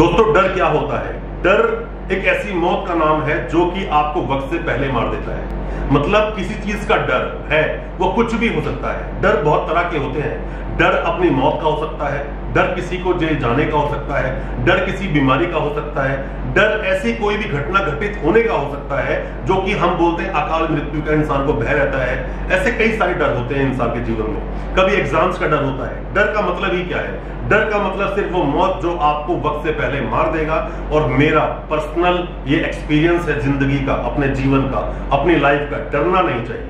दोस्तों डर क्या होता है? डर एक ऐसी मौत का नाम है जो कि आपको वक्त से पहले मार देता है। मतलब किसी चीज का डर है, वो कुछ भी हो सकता है। डर बहुत तरह के होते हैं। डर अपनी मौत का हो सकता है, डर किसी को जेल जाने का हो सकता है, डर किसी बीमारी का हो सकता है, डर ऐसी कोई भी घटना घटित होने का हो सकता है जो कि हम बोलते हैं अकाल मृत्यु का इंसान को भय रहता है। ऐसे कई सारे डर होते हैं इंसान के जीवन में। कभी एग्जाम्स का डर होता है। डर का मतलब ही क्या है? डर का मतलब सिर्फ वो मौत जो आपको वक्त से पहले मार देगा। और मेरा पर्सनल ये एक्सपीरियंस है जिंदगी का, अपने जीवन का, अपनी लाइफ का। डरना नहीं चाहिए।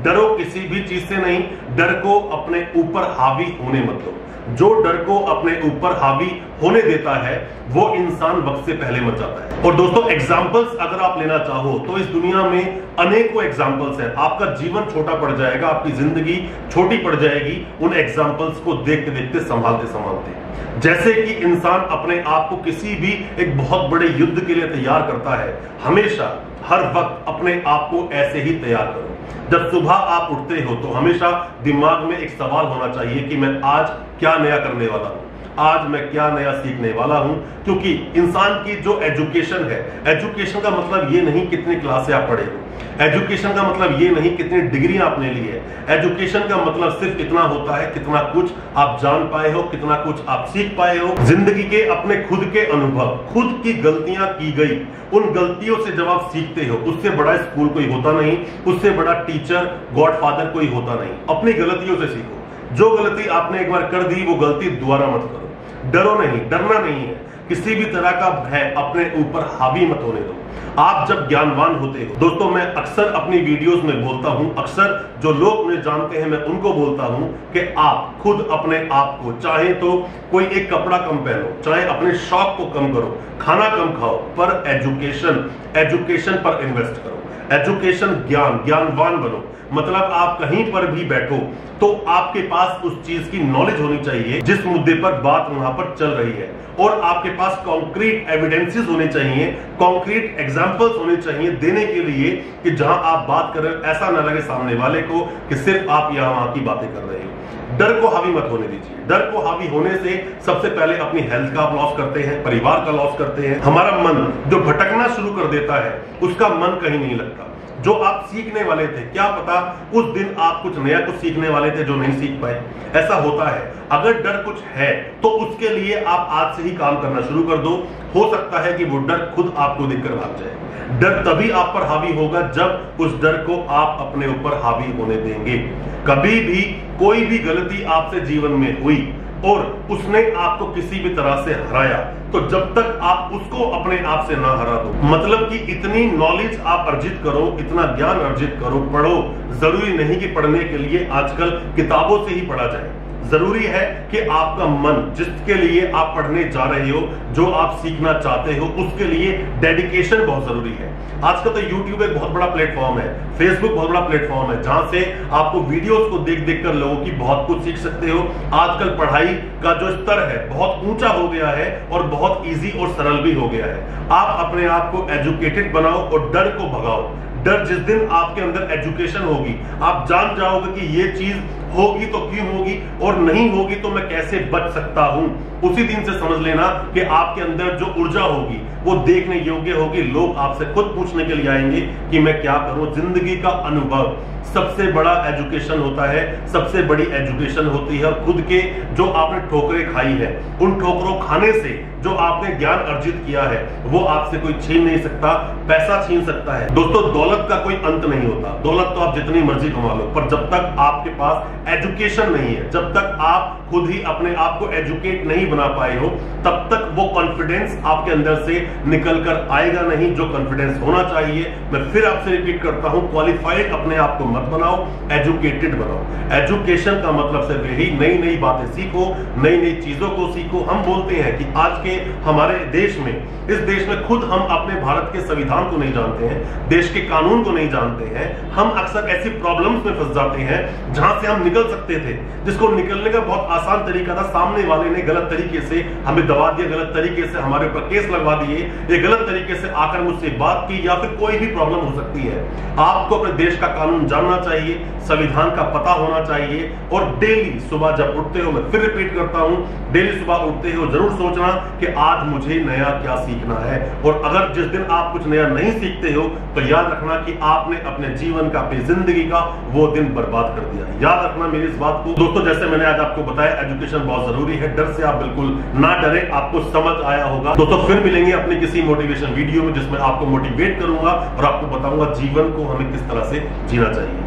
डरो किसी भी चीज से नहीं, डर को अपने ऊपर हावी होने मत दो। जो डर को अपने ऊपर हावी होने देता है वो इंसान वक्त से पहले मर जाता है। और दोस्तों एग्जाम्पल्स अगर आप लेना चाहो तो इस दुनिया में अनेकों एग्जाम्पल्स हैं। आपका जीवन छोटा पड़ जाएगा, आपकी जिंदगी छोटी पड़ जाएगी उन एग्जाम्पल्स को देखते देखते, संभालते संभालते। जैसे कि इंसान अपने आप को किसी भी एक बहुत बड़े युद्ध के लिए तैयार करता है, हमेशा हर वक्त अपने आप को ऐसे ही तैयार करो। जब सुबह आप उठते हो तो हमेशा दिमाग में एक सवाल होना चाहिए कि मैं आज क्या नया करने वाला हूं, आज मैं क्या नया सीखने वाला हूं। क्योंकि इंसान की जो एजुकेशन है, एजुकेशन का मतलब ये नहीं कितनी क्लासें आप पढ़े हो, एजुकेशन का मतलब ये नहीं कितनी डिग्री आपने ली है। एजुकेशन का मतलब सिर्फ इतना होता है कितना कुछ आप जान पाए हो, कितना कुछ आप सीख पाए हो। जिंदगी के अपने खुद के अनुभव, खुद की गलतियां की गई, उन गलतियों से जब आप सीखते हो, उससे बड़ा स्कूल कोई होता नहीं, उससे बड़ा टीचर, गॉडफादर कोई होता नहीं। अपनी गलतियों से सीखो। जो गलती आपने एक बार कर दी वो गलती दोबारा मत करो। डरो नहीं, डरना नहीं है। किसी भी तरह का भय अपने ऊपर हावी मत होने दो। आप जब ज्ञानवान होते हो, दोस्तों मैं अक्सर अपनी वीडियोस में बोलता हूं, अक्सर जो लोग मुझे जानते हैं मैं उनको बोलता हूं कि आप खुद अपने आप को, चाहे तो कोई एक कपड़ा कम पहनो, चाहे अपने शौक को कम करो, खाना कम खाओ, पर एजुकेशन पर इन्वेस्ट करो। एजुकेशन, ज्ञानवान बनो। मतलब आप कहीं पर भी बैठो तो आपके पास उस चीज की नॉलेज होनी चाहिए जिस मुद्दे पर बात वहां पर चल रही है, और आपके पास कॉन्क्रीट एविडेंसेस होने चाहिए, कॉन्क्रीट एग्जांपल्स होने चाहिए देने के लिए कि जहां आप बात कर रहे हो ऐसा ना लगे सामने वाले को कि सिर्फ आप यहां वहां की बातें कर रहे हो। डर को हावी मत होने दीजिए। डर को हावी होने से सबसे पहले अपनी हेल्थ का आप लॉस करते हैं, परिवार का लॉस करते हैं। हमारा मन जो भटकना शुरू कर देता है उसका मन कहीं नहीं लगता। जो आप सीखने वाले थे, क्या पता उस दिन आप कुछ नया कुछ सीखने वाले थे जो नहीं सीख पाए। ऐसा होता है। अगर डर कुछ है तो उसके लिए आप आज से ही काम करना शुरू कर दो। हो सकता है कि वो डर खुद आपको देखकर भाग जाए। डर तभी आप पर हावी होगा जब उस डर को आप अपने ऊपर हावी होने देंगे। कभी भी कोई भी गलती आपसे जीवन में हुई और उसने आपको किसी भी तरह से हराया, तो जब तक आप उसको अपने आप से ना हरा दो, मतलब कि इतनी नॉलेज आप अर्जित करो, इतना ज्ञान अर्जित करो, पढ़ो। जरूरी नहीं कि पढ़ने के लिए आजकल किताबों से ही पढ़ा जाए। जरूरी है कि आपका मन, जिसके लिए आप पढ़ने जा रहे हो, जो आप सीखना चाहते हो, उसके लिए डेडिकेशन बहुत जरूरी है। आजकल तो YouTube एक बहुत बड़ा प्लेटफॉर्म है, फेसबुक बहुत बड़ा प्लेटफॉर्म है, जहां से आपको वीडियोस को देख देख कर लोगों की बहुत कुछ सीख सकते हो। आजकल पढ़ाई का जो स्तर है बहुत ऊंचा हो गया है और बहुत इजी और सरल भी हो गया है। आप अपने आप को एजुकेटेड बनाओ और डर को भगाओ। डर जिस दिन आपके अंदर एजुकेशन होगी, आप जान जाओगे कि ये चीज होगी तो क्यों होगी और नहीं होगी तो मैं कैसे बच सकता हूं, उसी दिन से समझ लेना कि आपके अंदर जो ऊर्जा होगी वो देखने योग्य होगी। लोग आपसे खुद पूछने के लिए आएंगे कि मैं क्या करूं। जिंदगी का अनुभव सबसे बड़ा एजुकेशन होता है, सबसे बड़ी एजुकेशन होती है। और खुद के जो आपने ठोकरें खाई है, उन ठोकरों खाने से जो आपने ज्ञान अर्जित किया है वो आपसे कोई छीन नहीं सकता। पैसा छीन सकता है दोस्तों, दौलत का कोई अंत नहीं होता। दौलत तो आप जितनी मर्जी कमा लो, पर जब तक आपके पास एजुकेशन नहीं है, जब तक आप खुद ही अपने आप को एजुकेट नहीं बना पाए हो, तब तक वो कॉन्फिडेंस आपके अंदर से निकल कर आएगा नहीं जो कॉन्फिडेंस होना चाहिए। मैं फिर आपसे रिपीट करता हूं, क्वालिफाइड अपने आप को मत बनाओ, एजुकेटेड बनाओ। एजुकेशन का मतलब सिर्फ यही, नई नई बातें सीखो, नई नई चीजों को सीखो। हम बोलते हैं कि आज के हमारे देश में, इस देश में खुद हम अपने भारत के संविधान को नहीं जानते हैं, देश के कानून को नहीं जानते हैं। हम अक्सर ऐसी प्रॉब्लम्स में फंस जाते हैं जहां से हम निकल निकल सकते थे, जिसको निकलने का बहुत आसान तरीका था, सामने वाले ने गलत तरीके से हमें दबा दिया, गलत तरीके से हमारे ऊपर केस लगवा दिए, ये गलत तरीके से आकर मुझसे बात की, या फिर कोई भी प्रॉब्लम हो सकती है। आपको अपने देश का कानून जानना चाहिए, संविधान का पता होना चाहिए, और डेली सुबह जब उठते हो, मैं फिर रिपीट करता हूं, डेली सुबह उठते हो जरूर सोचना कि आज मुझे नया क्या सीखना है। और अगर जिस दिन आप कुछ नया नहीं सीखते हो तो याद रखना कि आपने अपने जीवन का, अपनी जिंदगी का वो दिन बर्बाद कर दिया। याद रखना मेरी इस बात को। दोस्तों, जैसे मैंने आज आपको बताया, एजुकेशन बहुत जरूरी है, डर से आप बिल्कुल ना डरे, आपको समझ आया होगा। दोस्तों, फिर मिलेंगे अपनी किसी मोटिवेशन वीडियो में, जिसमें आपको मोटिवेट करूंगा और आपको बताऊंगा जीवन को हमें किस तरह से जीना चाहिए।